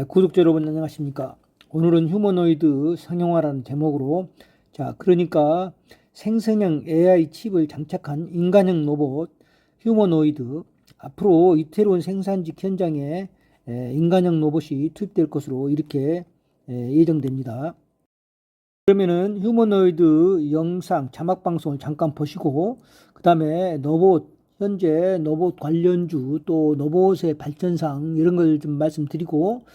구독자 여러분 안녕하십니까? 오늘은 휴머노이드 상용화라는 제목으로 그러니까 생성형 AI 칩을 장착한 인간형 로봇 휴머노이드 앞으로 이태로운 생산직 현장에 인간형 로봇이 투입될 것으로 이렇게 예정됩니다. 그러면은 휴머노이드 영상 자막 방송을 잠깐 보시고 그 다음에 로봇 현재 로봇 관련주 또 로봇의 발전상 이런 걸 좀 말씀드리고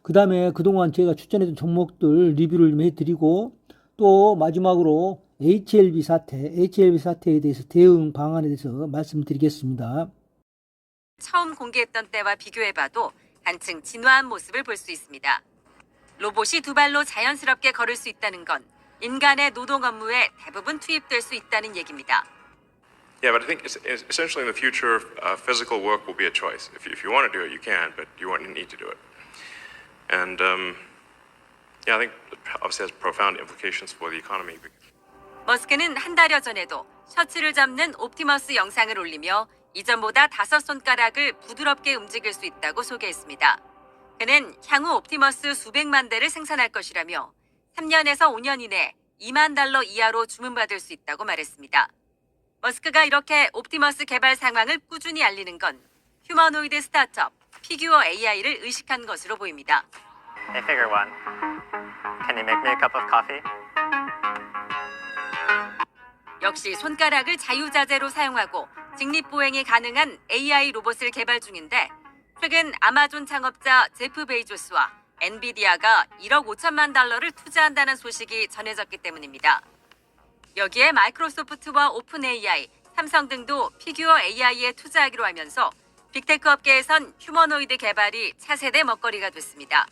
그 다음에 그동안 제가 추천했던 종목들 리뷰를 좀 해드리고 또 마지막으로 HLB 사태에 대해서 대응 방안에 대해서 말씀드리겠습니다. 처음 공개했던 때와 비교해봐도 한층 진화한 모습을 볼 수 있습니다. 로봇이 두 발로 자연스럽게 걸을 수 있다는 건 인간의 노동 업무에 대부분 투입될 수 있다는 얘기입니다. Yeah, but I think essentially in the future, physical work will be a choice. If you want to do it, you can, but you won't need to do it. And yeah, I think it obviously has profound implications for the economy. 머스크는 한 달여 전에도 셔츠를 접는 옵티머스 영상을 올리며 이전보다 5손가락을 부드럽게 움직일 수 있다고 소개했습니다. 그는 향후 옵티머스 수백만 대를 생산할 것이라며 3년에서 5년 이내 $20,000 이하로 주문받을 수 있다고 말했습니다. 머스크가 이렇게 옵티머스 개발 상황을 꾸준히 알리는 건 휴머노이드 스타트업 피규어 AI를 의식한 것으로 보입니다. Hey, figure one. Can you make me a cup of coffee? 역시 손가락을 자유자재로 사용하고 직립보행이 가능한 AI 로봇을 개발 중인데 최근 아마존 창업자 제프 베이조스와 엔비디아가 $1억 5천만 달러를 투자한다는 소식이 전해졌기 때문입니다. 여기에 마이크로소프트와 오픈 AI, 삼성 등도 피규어 AI에 투자하기로 하면서 빅테크 업계에선 휴머노이드 개발이 차세대 먹거리가 됐습니다.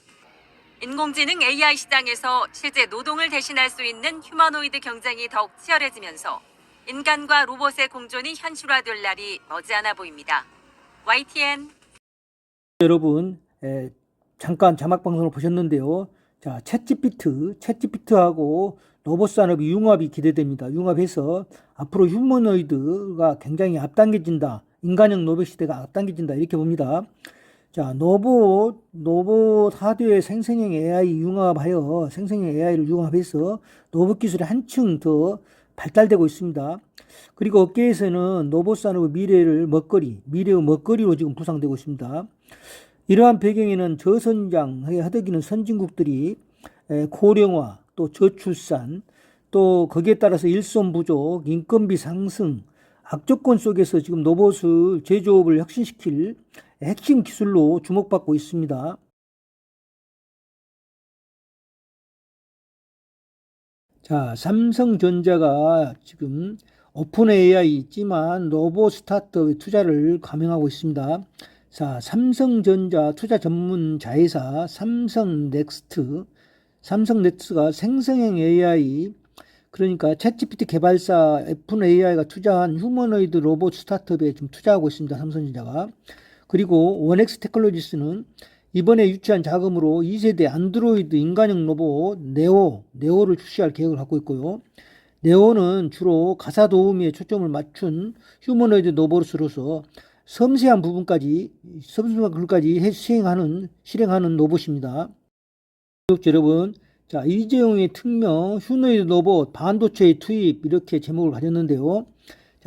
인공지능 AI 시장에서 실제 노동을 대신할 수 있는 휴머노이드 경쟁이 더욱 치열해지면서 인간과 로봇의 공존이 현실화될 날이 머지않아 보입니다. YTN 여러분 잠깐 자막 방송을 보셨는데요. 챗GPT하고 로봇 산업이 융합이 기대됩니다. 융합해서 앞으로 휴머노이드가 굉장히 앞당겨진다. 인간형 로봇 시대가 앞당겨진다. 이렇게 봅니다. 로봇 하드웨어 생성형 AI를 융합해서 로봇 기술이 한층 더 발달되고 있습니다. 그리고 업계에서는 로봇 산업의 미래의 먹거리로 지금 부상되고 있습니다. 이러한 배경에는 저선장에 허덕이는 선진국들이 고령화, 또 저출산, 또 거기에 따라서 일손 부족, 인건비 상승, 악조건 속에서 지금 로봇을 제조업을 혁신시킬 핵심 기술로 주목받고 있습니다. 삼성전자가 지금 오픈 AI 있지만 로봇 스타트업에 투자를 감행하고 있습니다. 삼성전자 투자 전문 자회사 삼성넥스트가 생성형 AI 그러니까 챗GPT 개발사 오픈 AI가 투자한 휴머노이드 로봇 스타트업에 지금 투자하고 있습니다. 삼성전자가. 그리고 원엑스 테크놀로지스는 이번에 유치한 자금으로 2세대 안드로이드 인간형 로봇 네오를 출시할 계획을 갖고 있고요. 네오는 주로 가사 도우미에 초점을 맞춘 휴머노이드 로봇으로서 섬세한 부분까지 실행하는 로봇입니다. 구독자 여러분, 이재용의 특명 휴머노이드 로봇 반도체의 투입 이렇게 제목을 가졌는데요.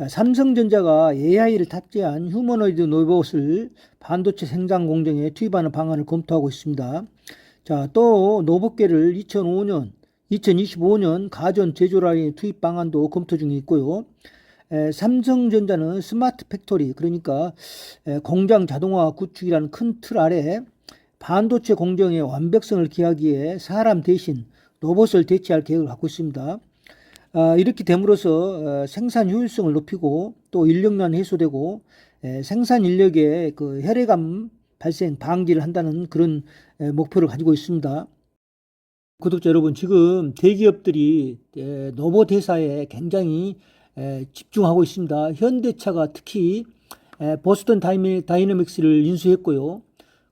삼성전자가 AI를 탑재한 휴머노이드 로봇을 반도체 생산 공정에 투입하는 방안을 검토하고 있습니다. 또 로봇계를 2025년 가전 제조 라인 투입 방안도 검토 중에 있고요. 삼성전자는 스마트 팩토리 그러니까 공장 자동화 구축이라는 큰 틀 아래 반도체 공정의 완벽성을 기하기 위해 사람 대신 로봇을 대체할 계획을 갖고 있습니다. 이렇게 됨으로써 생산 효율성을 높이고 또 인력난 해소되고 생산 인력의 그 혈액암 발생 방지를 한다는 그런 목표를 가지고 있습니다. 구독자 여러분, 지금 대기업들이 로봇 회사에 굉장히 집중하고 있습니다. 현대차가 특히 보스턴 다이내믹스를 인수했고요.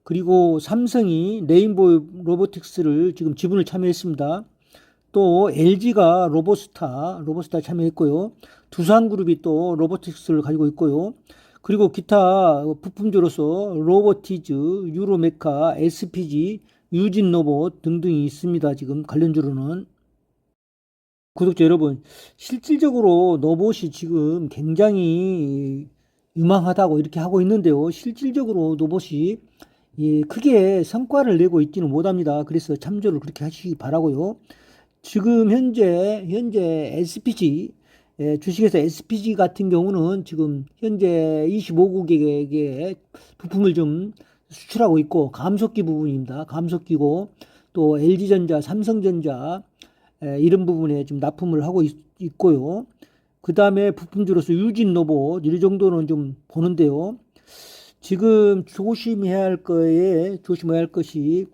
그리고 삼성이 레인보우 로보틱스를 지금 지분을 참여했습니다. 또 LG가 로보스타 참여했고요. 두산그룹이 또 로보틱스를 가지고 있고요. 그리고 기타 부품주로서 로보티즈, 유로메카, SPG, 유진 로봇 등등이 있습니다. 지금 관련주로는. 구독자 여러분, 실질적으로 로봇이 지금 굉장히 유망하다고 이렇게 하고 있는데요. 실질적으로 로봇이 크게 성과를 내고 있지는 못합니다. 그래서 참조를 그렇게 하시기 바라고요. 지금 현재 SPG 주식회사 SPG 같은 경우는 지금 현재 25국에게 부품을 좀 수출하고 있고, 감속기 부분입니다. 감속기고, 또 LG전자, 삼성전자 이런 부분에 좀 납품을 하고 있고요. 그 다음에 부품주로서 유진 로봇 이 정도는 좀 보는데요. 지금 조심해야 할 것이,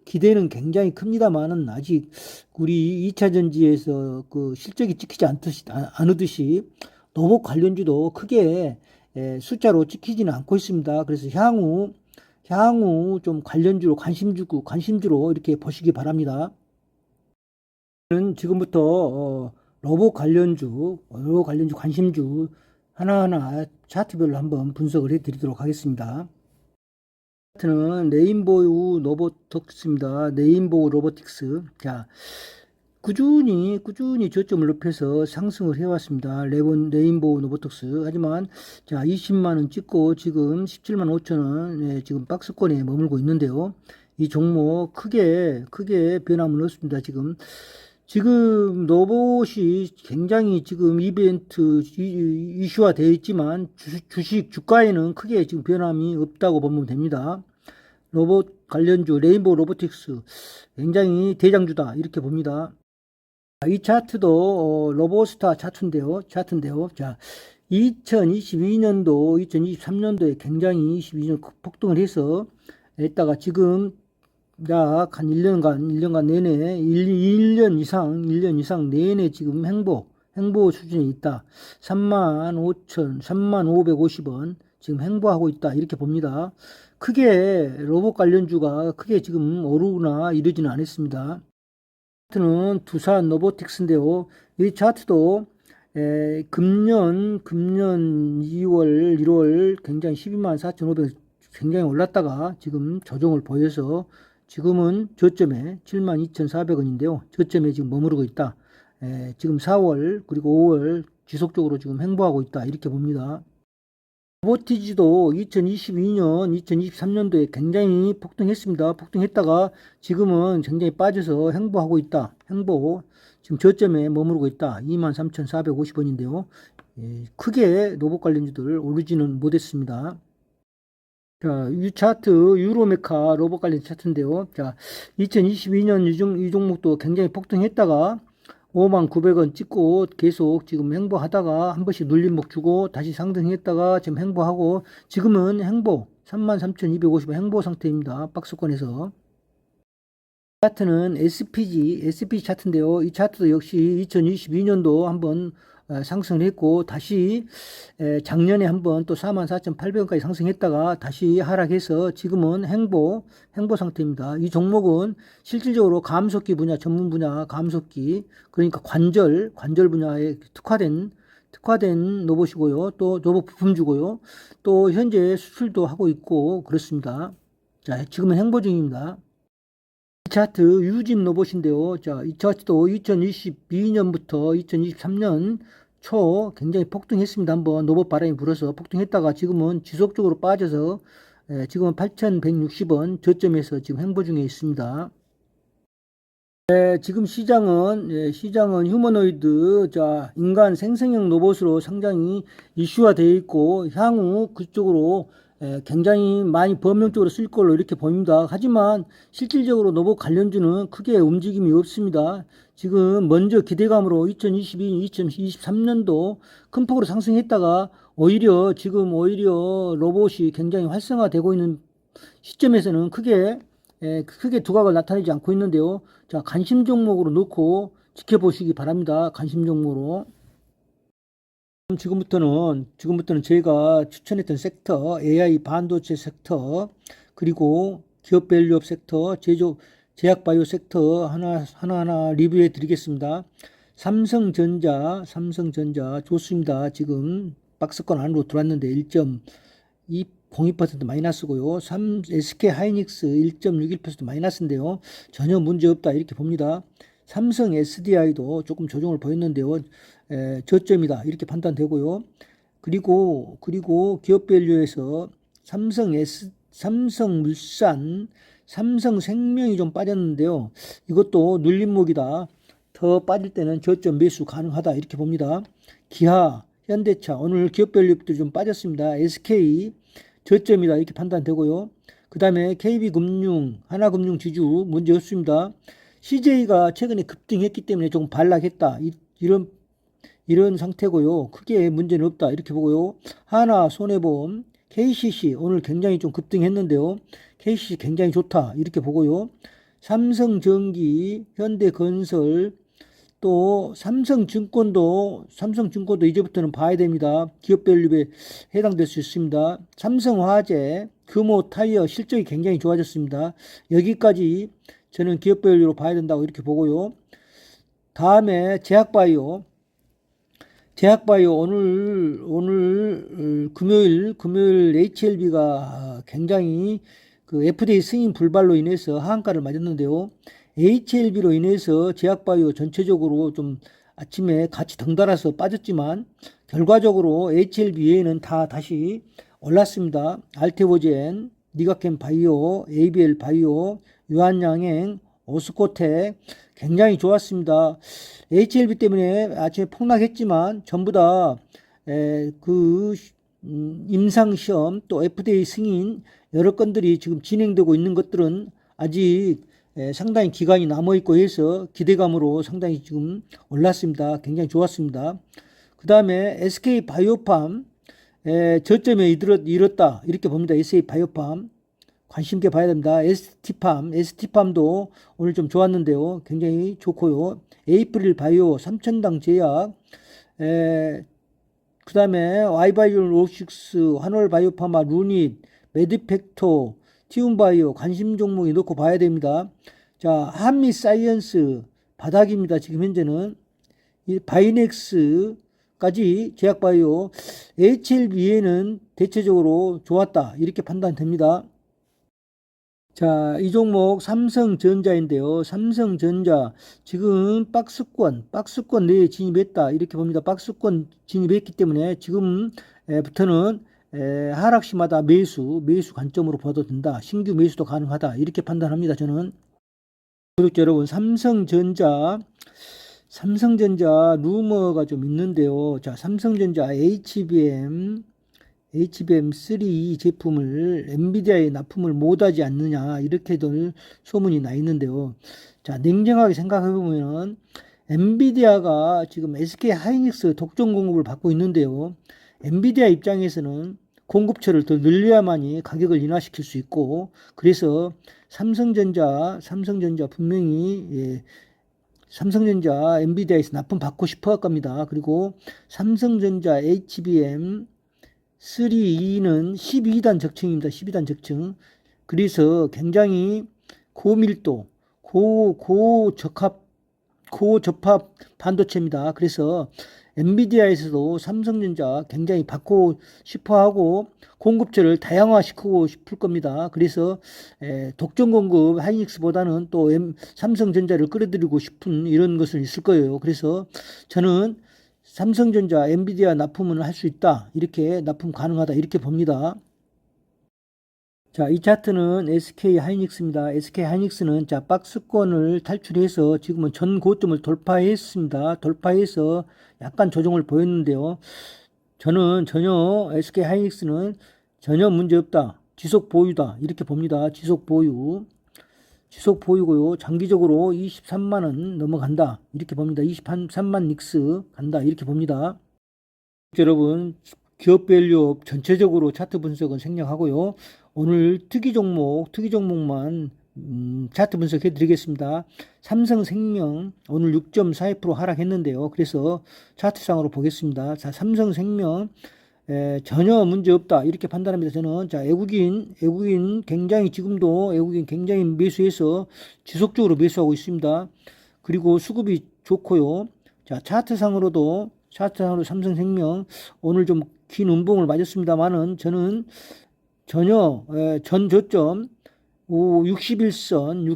기대는 굉장히 큽니다만은 아직 우리 2차 전지에서 그 실적이 찍히지 않듯이 로봇 관련주도 크게 숫자로 찍히지는 않고 있습니다. 그래서 향후 좀 관련주로 관심주로 이렇게 보시기 바랍니다. 지금부터 로봇 관련주 관심주 하나하나 차트별로 한번 분석을 해드리도록 하겠습니다. 차트는 레인보우 로보틱스입니다. 레인보우 로보틱스. 자, 꾸준히 저점을 높여서 상승을 해왔습니다. 레인보우 로보틱스. 하지만 자, 20만원 찍고 지금 17만 5천원 지금 박스권에 머물고 있는데요. 이 종목 크게 변함은 없습니다. 지금 로봇이 굉장히 지금 이벤트 이슈화 되어 있지만 주가에는 크게 지금 변함이 없다고 보면 됩니다. 로봇 관련주 레인보우 로보틱스 굉장히 대장주다 이렇게 봅니다. 이 차트도 로보스타 차트인데요. 자, 2022년도 2023년도에 굉장히 22년 폭등을 해서 했다가 지금 약 한 1년간 내내 1년 이상 내내 지금 행보 수준에 있다. 35,550원 지금 행보하고 있다. 이렇게 봅니다. 크게 로봇 관련주가 크게 지금 오르거나 이러지는 않았습니다. 차트는 두산 로보틱스인데요. 이 차트도 금년 2월, 1월 굉장히 124,500 굉장히 올랐다가 지금 조정을 보여서 지금은 저점에 72,400원인데요. 저점에 지금 머무르고 있다. 지금 4월 그리고 5월 지속적으로 지금 행보하고 있다. 이렇게 봅니다. 로보티지도 2022년, 2023년도에 굉장히 폭등했습니다. 폭등했다가 지금은 굉장히 빠져서 행보하고 있다. 지금 저점에 머무르고 있다. 23,450원인데요. 크게 로봇 관련주들 오르지는 못했습니다. 자, 이 차트 유로메카 로봇 관련 차트인데요. 자, 2022년 이 종목도 굉장히 폭등했다가 59,000원 찍고 계속 지금 행보하다가 한 번씩 눌림목 주고 다시 상승했다가 지금 행보하고 지금은 33,250원 행보 상태입니다. 박스권에서. 차트는 SPG 차트인데요. 이 차트도 역시 2022년도 한번 상승을 했고 다시 작년에 한번 또 44,800원까지 상승했다가 다시 하락해서 지금은 행보 상태입니다. 이 종목은 실질적으로 감속기 분야 전문 분야 감속기 그러니까 관절 분야에 특화된 로봇이고요. 또 로봇 부품주고요. 또 현재 수출도 하고 있고 그렇습니다. 자, 지금은 행보 중입니다. 이 차트 유진 로봇인데요. 자, 이 차트도 2022년부터 2023년 초 굉장히 폭등했습니다. 한번 로봇 바람이 불어서 폭등했다가 지금은 지속적으로 빠져서 지금은 8,160원 저점에서 지금 행보 중에 있습니다. 지금 시장은 휴머노이드, 자, 인간 생성형 로봇으로 상당히 이슈화되어 있고 향후 그쪽으로 굉장히 많이 범용적으로 쓸 걸로 이렇게 보입니다. 하지만 실질적으로 로봇 관련주는 크게 움직임이 없습니다. 지금 먼저 기대감으로 2022, 2023년도 큰 폭으로 상승했다가 오히려 로봇이 굉장히 활성화되고 있는 시점에서는 크게 두각을 나타내지 않고 있는데요. 자, 관심 종목으로 넣고 지켜보시기 바랍니다. 관심 종목으로. 지금부터는 제가 추천했던 섹터, AI 반도체 섹터, 그리고 기업 밸류업 섹터, 제약바이오 섹터 하나하나 리뷰해 드리겠습니다. 삼성전자 좋습니다. 지금 박스권 안으로 들어왔는데 0.02% 마이너스고요. SK 하이닉스 1.61% 마이너스인데요. 전혀 문제 없다 이렇게 봅니다. 삼성 SDI도 조금 조정을 보였는데요. 저점이다 이렇게 판단되고요. 그리고 기업 밸류에서 삼성물산, 삼성생명이 좀 빠졌는데요. 이것도 눌림목이다. 더 빠질 때는 저점 매수 가능하다 이렇게 봅니다. 기아, 현대차 오늘 기업별로도 좀 빠졌습니다. SK 저점이다 이렇게 판단되고요. 그 다음에 KB금융, 하나금융 지주 문제 없습니다. CJ가 최근에 급등했기 때문에 조금 반락했다 이런 상태고요. 크게 문제는 없다 이렇게 보고요. 하나, 손해보험, KCC 오늘 굉장히 좀 급등했는데요. KCC 굉장히 좋다 이렇게 보고요. 삼성전기, 현대건설, 또 삼성증권도 이제부터는 봐야 됩니다. 기업별류에 해당될 수 있습니다. 삼성화재, 금호타이어 실적이 굉장히 좋아졌습니다. 여기까지 저는 기업별류로 봐야 된다고 이렇게 보고요. 다음에 제약바이오 오늘 금요일 HLB가 굉장히 그 FDA 승인 불발로 인해서 하한가를 맞았는데요. HLB로 인해서 제약바이오 전체적으로 좀 아침에 같이 덩달아서 빠졌지만 결과적으로 HLB 외에는 다 다시 올랐습니다. 알테오젠, 니가캠 바이오, ABL 바이오, 유한양행, 오스코텍 굉장히 좋았습니다. HLB 때문에 아침에 폭락했지만 전부 다 임상시험 또 FDA 승인 여러 건들이 지금 진행되고 있는 것들은 아직 상당히 기간이 남아있고 해서 기대감으로 상당히 지금 올랐습니다. 굉장히 좋았습니다. 그 다음에 SK바이오팜 저점에 이뤘다 이렇게 봅니다. SK바이오팜 관심 있게 봐야 됩니다. ST팜도 오늘 좀 좋았는데요. 굉장히 좋고요. 에이프릴 바이오, 삼천당 제약, 그 다음에 와이바이오로식스, 한올바이오파마, 루닛, 메드팩토, 티움바이오 관심 종목이 넣고 봐야 됩니다. 자, 한미사이언스 바닥입니다. 지금 현재는 바이넥스까지 제약바이오, HLB에는 대체적으로 좋았다 이렇게 판단됩니다. 자, 이 종목 삼성전자인데요. 삼성전자 지금 박스권 내에 진입했다 이렇게 봅니다. 박스권 진입했기 때문에 지금부터는 하락시마다 매수 관점으로 봐도 된다. 신규 매수도 가능하다 이렇게 판단합니다. 저는 구독자 여러분, 삼성전자 루머가 좀 있는데요. 자, 삼성전자 HBM3 제품을 엔비디아에 납품을 못하지 않느냐 이렇게들 소문이 나 있는데요. 자, 냉정하게 생각해 보면 엔비디아가 지금 SK 하이닉스 독점 공급을 받고 있는데요. 엔비디아 입장에서는 공급처를 더 늘려야만이 가격을 인하시킬 수 있고, 그래서 삼성전자 분명히 삼성전자 엔비디아에서 납품 받고 싶어 할 겁니다. 그리고 삼성전자 HBM 3E는 12단 적층입니다. 12단 적층. 그래서 굉장히 고밀도, 고접합 반도체입니다. 그래서 엔비디아에서도 삼성전자 굉장히 받고 싶어 하고 공급처를 다양화시키고 싶을 겁니다. 그래서 독점 공급 하이닉스보다는 또 삼성전자를 끌어들이고 싶은 이런 것은 있을 거예요. 그래서 저는 삼성전자, 엔비디아 납품은 할 수 있다. 이렇게 납품 가능하다. 이렇게 봅니다. 자, 이 차트는 SK 하이닉스입니다. SK 하이닉스는 자, 박스권을 탈출해서 지금은 전 고점을 돌파했습니다. 돌파해서 약간 조정을 보였는데요. 저는 SK 하이닉스는 전혀 문제 없다. 지속 보유다. 이렇게 봅니다. 지속 보유고요. 장기적으로 23만원 넘어간다. 이렇게 봅니다. 23만 닉스 간다. 이렇게 봅니다. 여러분, 기업 밸류 전체적으로 차트 분석은 생략하고요. 오늘 특이 종목만 차트 분석해 드리겠습니다. 삼성생명 오늘 6.42% 하락했는데요. 그래서 차트상으로 보겠습니다. 자, 삼성생명 전혀 문제 없다 이렇게 판단합니다. 저는 자, 외국인 굉장히 지금도 외국인 굉장히 매수해서 지속적으로 매수하고 있습니다. 그리고 수급이 좋고요. 자, 차트상으로도 차트상으로 삼성생명 오늘 좀 긴 음봉을 맞았습니다만은 저는 전혀 전 저점 61선,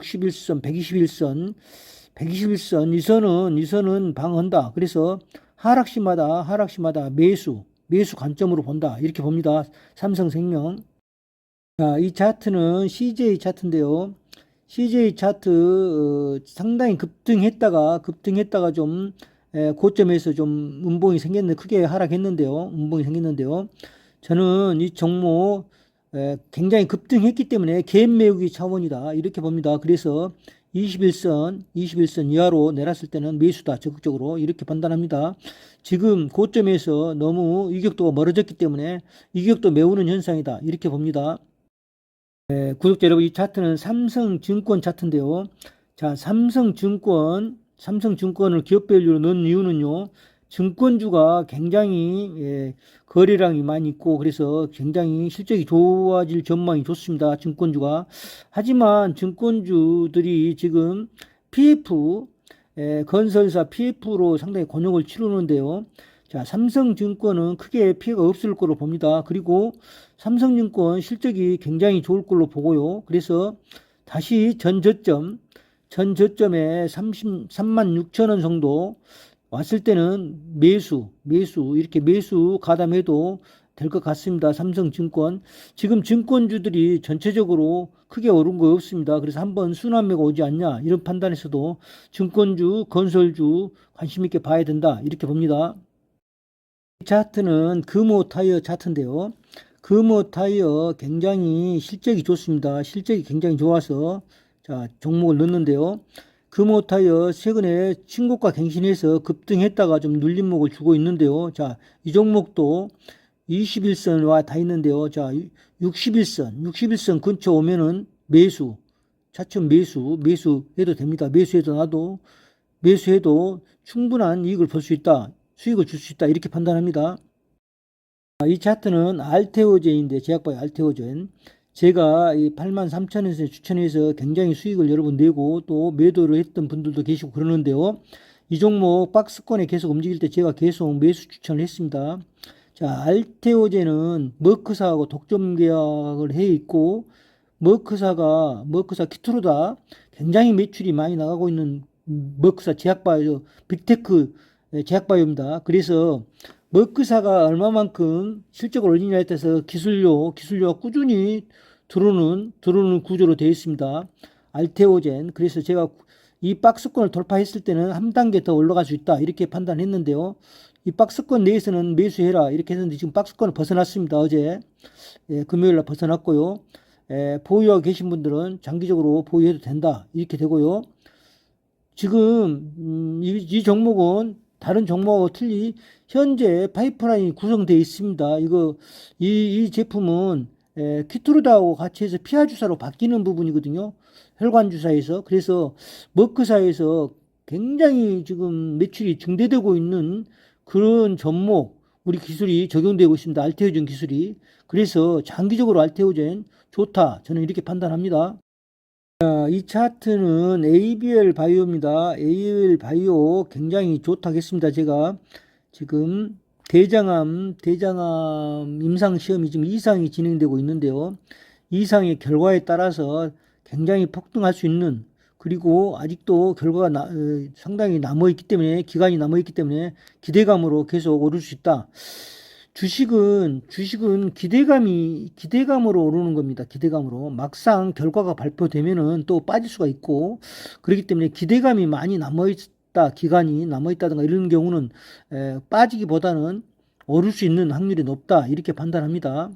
121선 이 선은 방어한다. 그래서 하락시마다 매수 관점으로 본다. 이렇게 봅니다. 삼성생명. 자, 이 차트는 CJ 차트인데요. CJ 차트 상당히 급등했다가 좀 고점에서 좀 음봉이 생겼는데 크게 하락했는데요. 저는 이 종목 굉장히 급등했기 때문에 갭 메우기 차원이다. 이렇게 봅니다. 그래서 21선 이하로 내렸을 때는 매수다. 적극적으로 이렇게 판단합니다. 지금 고점에서 너무 이격도가 멀어졌기 때문에 이격도 메우는 현상이다. 이렇게 봅니다. 구독자 여러분, 이 차트는 삼성증권 차트인데요. 자, 삼성증권을 기업밸류로 넣은 이유는요. 증권주가 굉장히 거래량이 많이 있고 그래서 굉장히 실적이 좋아질 전망이 좋습니다. 증권주가. 하지만 증권주들이 지금 PF 건설사 PF로 상당히 곤욕을 치르는데요. 자, 삼성증권은 크게 피해가 없을 거로 봅니다. 그리고 삼성증권 실적이 굉장히 좋을 걸로 보고요. 그래서 다시 전 저점에 36,000원 정도 왔을 때는 매수 이렇게 매수 가담해도 될 것 같습니다. 삼성증권. 지금 증권주들이 전체적으로 크게 오른 거 없습니다. 그래서 한번 순환매가 오지 않냐 이런 판단에서도 증권주, 건설주 관심 있게 봐야 된다. 이렇게 봅니다. 이 차트는 금호타이어 차트인데요. 금호타이어 굉장히 실적이 좋습니다. 실적이 굉장히 좋아서 자, 종목을 넣는데요. 금호타이어 최근에 신고가 갱신해서 급등했다가 좀 눌림목을 주고 있는데요. 자, 이 종목도 21선과 다 있는데요. 자, 61선 근처 오면은 차츰 매수해도 됩니다. 매수해도 충분한 이익을 볼 수 있다. 수익을 줄 수 있다. 이렇게 판단합니다. 이 차트는 알테오젠인데 제약바이오 알테오젠. 제가 이 83,000원에서 추천해서 굉장히 수익을 여러 번 내고 또 매도를 했던 분들도 계시고 그러는데요. 이 종목 박스권에 계속 움직일 때 제가 계속 매수 추천을 했습니다. 자, 알테오젠은 머크사하고 독점 계약을 해 있고 머크사 키트로다 굉장히 매출이 많이 나가고 있는 머크사 제약바이오 빅테크 제약바이오입니다. 그래서 머크사가 얼마만큼 실적을 올리냐에 따라서 기술료가 꾸준히 들어오는 구조로 되어 있습니다. 알테오젠. 그래서 제가 이 박스권을 돌파했을 때는 한 단계 더 올라갈 수 있다. 이렇게 판단했는데요. 이 박스권 내에서는 매수해라. 이렇게 했는데 지금 박스권을 벗어났습니다. 어제. 금요일날 벗어났고요. 보유하고 계신 분들은 장기적으로 보유해도 된다. 이렇게 되고요. 지금 이 종목은 다른 종목하고 틀리 현재 파이프라인이 구성되어 있습니다. 이 제품은 키트루다하고 같이 해서 피하 주사로 바뀌는 부분이거든요. 혈관 주사에서. 그래서 머크사에서 굉장히 지금 매출이 증대되고 있는 그런 종목 우리 기술이 적용되고 있습니다. 알테오젠 기술이. 그래서 장기적으로 알테오젠 좋다. 저는 이렇게 판단합니다. 자, 이 차트는 ABL 바이오입니다. ABL 바이오 굉장히 좋다겠습니다. 제가 지금 대장암 임상 시험이 지금 이상이 진행되고 있는데요. 이상의 결과에 따라서 굉장히 폭등할 수 있는 그리고 아직도 결과가 상당히 기간이 남아있기 때문에 기대감으로 계속 오를 수 있다. 주식은 기대감으로 오르는 겁니다. 기대감으로. 막상 결과가 발표되면은 또 빠질 수가 있고, 그렇기 때문에 기대감이 많이 기간이 남아있다든가 이런 경우는 빠지기보다는 오를 수 있는 확률이 높다. 이렇게 판단합니다.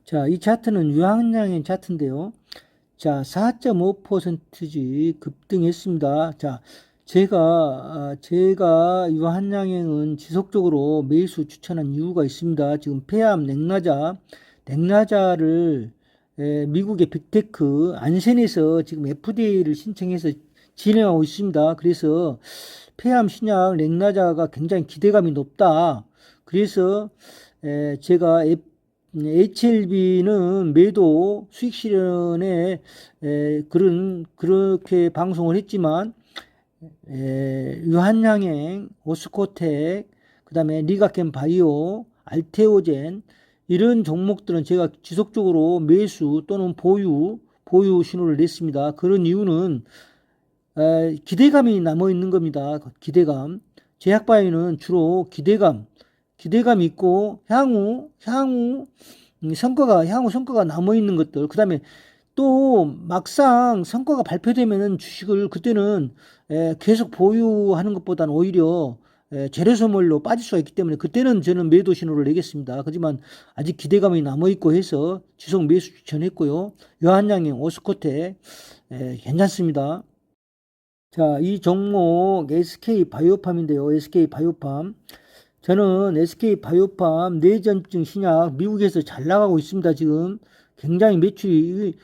자, 이 차트는 유한양행 차트인데요. 자, 4.5%지 급등했습니다. 자, 제가 유한양행은 지속적으로 매수 추천한 이유가 있습니다. 지금 폐암 냉나자를 미국의 빅테크 안센에서 지금 FDA를 신청해서 진행하고 있습니다. 그래서 폐암 신약 냉나자가 굉장히 기대감이 높다. 그래서 제가 HLB는 매도 수익 실현에 그렇게 방송을 했지만 유한양행, 오스코텍, 그 다음에 리가켄 바이오, 알테오젠 이런 종목들은 제가 지속적으로 매수 또는 보유 신호를 냈습니다. 그런 이유는 기대감이 남아 있는 겁니다. 기대감. 제약바이오는 주로 기대감 있고 향후 성과가 남아 있는 것들. 그다음에 또 막상 성과가 발표되면은 주식을 그때는 계속 보유하는 것보다는 오히려 재료 소멸로 빠질 수가 있기 때문에 그때는 저는 매도 신호를 내겠습니다. 하지만 아직 기대감이 남아 있고 해서 지속 매수 추천했고요. 유한양행, 오스코텍 괜찮습니다. 자, 이 종목 SK바이오팜인데요. SK바이오팜. 저는 SK바이오팜 뇌전증 신약 미국에서 잘 나가고 있습니다. 지금 굉장히 매출이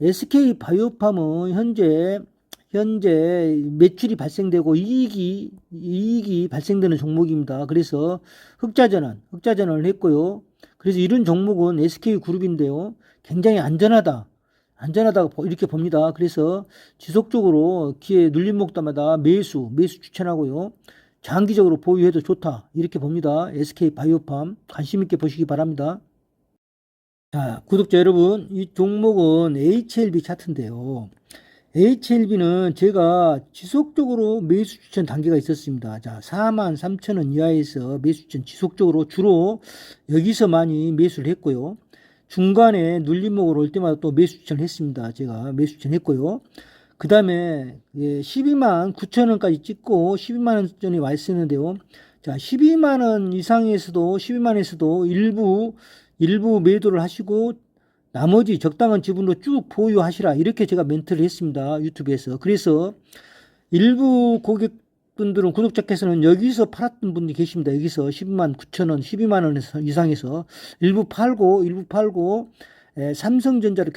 SK바이오팜은 현재 매출이 발생되고 이익이 발생되는 종목입니다. 그래서 흑자전환을 했고요. 그래서 이런 종목은 SK그룹인데요. 굉장히 안전하다고 이렇게 봅니다. 그래서 지속적으로 기회 눌림목 때마다 매수 추천하고요. 장기적으로 보유해도 좋다 이렇게 봅니다. SK바이오팜 관심 있게 보시기 바랍니다. 자, 구독자 여러분, 이 종목은 HLB 차트인데요. HLB는 제가 지속적으로 매수 추천 단계가 있었습니다. 자, 43,000원 이하에서 매수 추천 지속적으로 주로 여기서 많이 매수를 했고요. 중간에 눌림목으로 올 때마다 또 매수 추천을 했습니다. 제가 매수 추천했고요. 그 다음에 129,000원까지 찍고 120,000원 전에 와 있었는데요. 자, 120,000원 이상에서도 120,000원에서도 일부 매도를 하시고 나머지 적당한 지분으로 쭉 보유하시라 이렇게 제가 멘트를 했습니다. 유튜브에서. 그래서 일부 고객분들은 구독자께서는 여기서 팔았던 분이 계십니다. 여기서 129,000원 120,000원 이상에서 일부 팔고 삼성전자를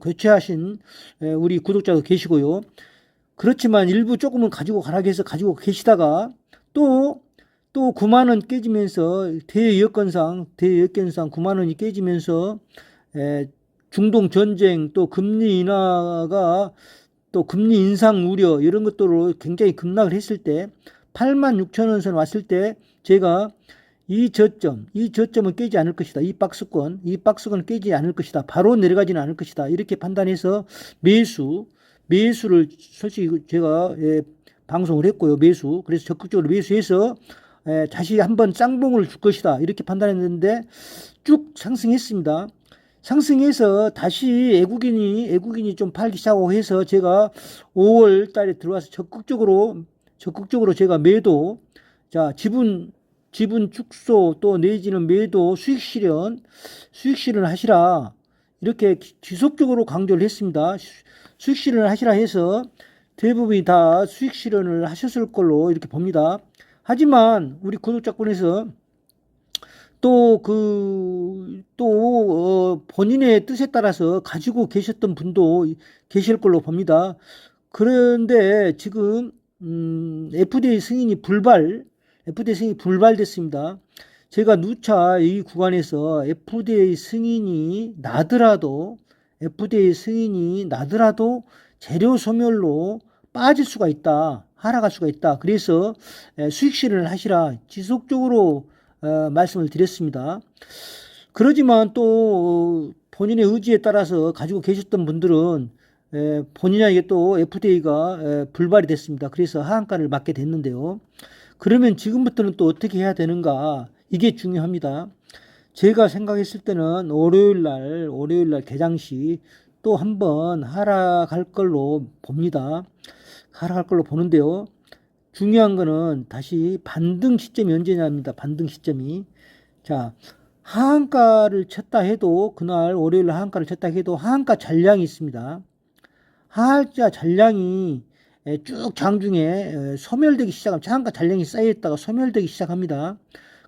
교체하신 우리 구독자도 계시고요. 그렇지만 일부 조금은 가지고 가라고 해서 가지고 계시다가 또 9만원 깨지면서 대여건상 9만원이 깨지면서 중동 전쟁 또 금리 인하가 또 금리 인상 우려 이런 것들로 굉장히 급락을 했을 때 86,000원 선 왔을 때 제가 이 저점은 깨지 않을 것이다. 이 박스권 깨지 않을 것이다. 바로 내려가지는 않을 것이다. 이렇게 판단해서 매수를 솔직히 제가 방송을 했고요. 그래서 적극적으로 매수해서 다시 한번 쌍봉을 줄 것이다. 이렇게 판단했는데 쭉 상승했습니다. 상승해서 다시 애국인이 좀 팔기 시작하고 해서 제가 5월 달에 들어와서 적극적으로 제가 매도, 자, 지분 축소 또 내지는 매도 수익 실현 하시라. 이렇게 지속적으로 강조를 했습니다. 수익 실현을 하시라 해서 대부분이 다 수익 실현을 하셨을 걸로 이렇게 봅니다. 하지만 우리 구독자권에서 본인의 뜻에 따라서 가지고 계셨던 분도 계실 걸로 봅니다. 그런데 지금 FDA 승인이 불발됐습니다. 제가 누차 이 구간에서 FDA 승인이 나더라도 재료 소멸로 빠질 수가 있다. 하락할 수가 있다. 그래서 수익 실현을 하시라 지속적으로 말씀을 드렸습니다. 그러지만 또 본인의 의지에 따라서 가지고 계셨던 분들은 본인에게 또 FDA가 불발이 됐습니다. 그래서 하한가를 맞게 됐는데요. 그러면 지금부터는 또 어떻게 해야 되는가? 이게 중요합니다. 제가 생각했을 때는 월요일 날 개장시 또 한번 하락할 걸로 봅니다. 하락할 걸로 보는데요. 중요한 거는 다시 반등 시점이 언제냐입니다. 반등 시점이. 자, 하한가를 쳤다 해도 그날 월요일 하한가를 쳤다 해도 하한가 잔량이 있습니다. 하한가 잔량이 쭉 장중에 소멸되기 시작합니다. 하한가 잔량이 쌓여있다가 소멸되기 시작합니다.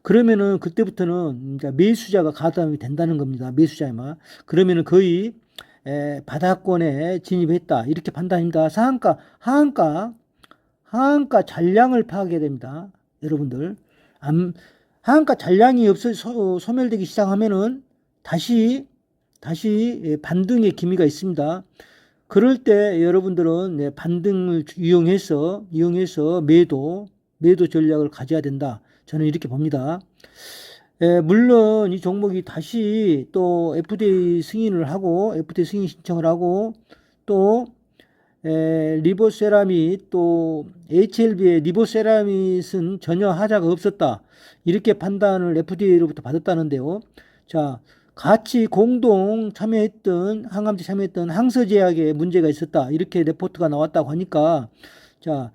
그러면은 그때부터는 이제 매수자가 가담이 된다는 겁니다. 매수자에만. 그러면은 거의 바닥권에 진입했다. 이렇게 판단입니다. 하한가 잔량을 파악해야 됩니다. 여러분들. 하한가 잔량이 소멸되기 시작하면은 다시 반등의 기미가 있습니다. 그럴 때 여러분들은 네, 반등을 이용해서 매도 전략을 가져야 된다. 저는 이렇게 봅니다. 물론 이 종목이 다시 또 FDA 승인을 하고 FDA 승인 신청을 하고 또 리보세라밋 또 HLB의 리보세라밋은 전혀 하자가 없었다. 이렇게 판단을 FDA로부터 받았다는데요. 자, 같이 공동 참여했던 항암제 참여했던 항서제약에 문제가 있었다. 이렇게 레포트가 나왔다고 하니까 자,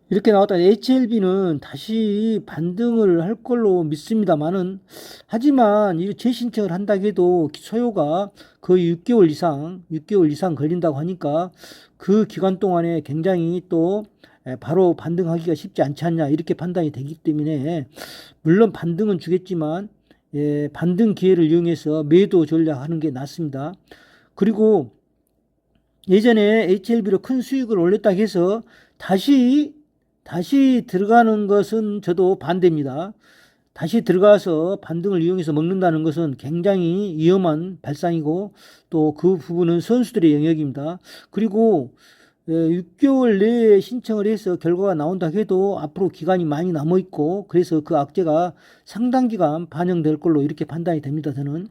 이렇게 나왔다. HLB는 다시 반등을 할 걸로 믿습니다만은 하지만 이 재신청을 한다고 해도 소요가 거의 6개월 이상 걸린다고 하니까 그 기간 동안에 굉장히 또 바로 반등하기가 쉽지 않지 않냐 이렇게 판단이 되기 때문에 물론 반등은 주겠지만 반등 기회를 이용해서 매도 전략하는 게 낫습니다. 그리고 예전에 HLB로 큰 수익을 올렸다고 해서 다시 들어가는 것은 저도 반대입니다. 다시 들어가서 반등을 이용해서 먹는다는 것은 굉장히 위험한 발상이고 또 그 부분은 선수들의 영역입니다. 그리고 6개월 내에 신청을 해서 결과가 나온다 해도 앞으로 기간이 많이 남아 있고 그래서 그 악재가 상당 기간 반영될 걸로 이렇게 판단이 됩니다. 저는.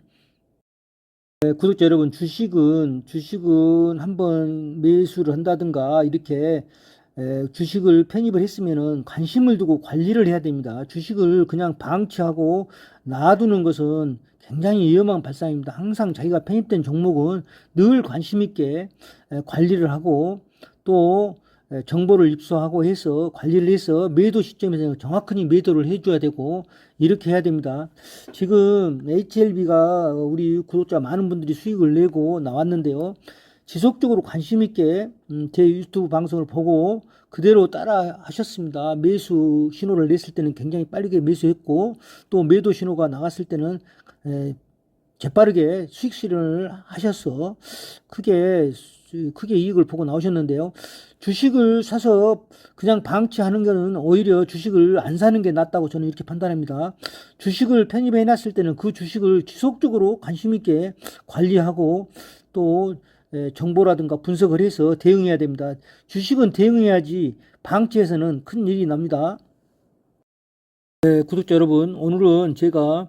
구독자 여러분, 주식은 한번 매수를 한다든가 이렇게 주식을 편입을 했으면은 관심을 두고 관리를 해야 됩니다. 주식을 그냥 방치하고 놔두는 것은 굉장히 위험한 발상입니다. 항상 자기가 편입된 종목은 늘 관심 있게 관리를 하고 또 정보를 입수하고 해서 관리를 해서 매도 시점에서 정확히 매도를 해줘야 되고 이렇게 해야 됩니다. 지금 HLB가 우리 구독자 많은 분들이 수익을 내고 나왔는데요. 지속적으로 관심 있게 제 유튜브 방송을 보고 그대로 따라 하셨습니다. 매수 신호를 냈을 때는 굉장히 빠르게 매수했고 또 매도 신호가 나갔을 때는 재빠르게 수익 실현을 하셔서 크게 이익을 보고 나오셨는데요. 주식을 사서 그냥 방치하는 것은 오히려 주식을 안 사는 게 낫다고 저는 이렇게 판단합니다. 주식을 편입해 놨을 때는 그 주식을 지속적으로 관심 있게 관리하고 또 정보라든가 분석을 해서 대응해야 됩니다. 주식은 대응해야지 방치해서는 큰 일이 납니다. 구독자 여러분, 오늘은 제가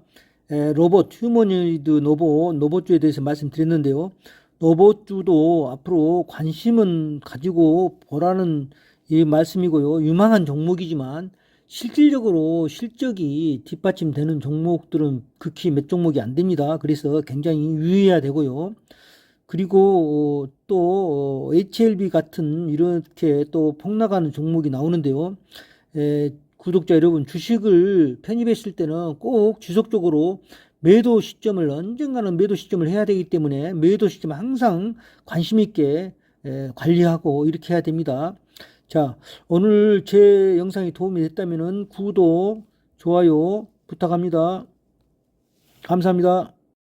로봇 휴머노이드 로봇주에 대해서 말씀드렸는데요. 로봇주도 앞으로 관심은 가지고 보라는 이 말씀이고요. 유망한 종목이지만 실질적으로 실적이 뒷받침되는 종목들은 극히 몇 종목이 안 됩니다. 그래서 굉장히 유의해야 되고요. 그리고 또 HLB 같은 이렇게 또 폭락하는 종목이 나오는데요. 구독자 여러분, 주식을 편입했을 때는 꼭 지속적으로 매도 시점을 언젠가는 매도 시점을 해야 되기 때문에 매도 시점을 항상 관심 있게 관리하고 이렇게 해야 됩니다. 자, 오늘 제 영상이 도움이 됐다면 구독, 좋아요 부탁합니다. 감사합니다.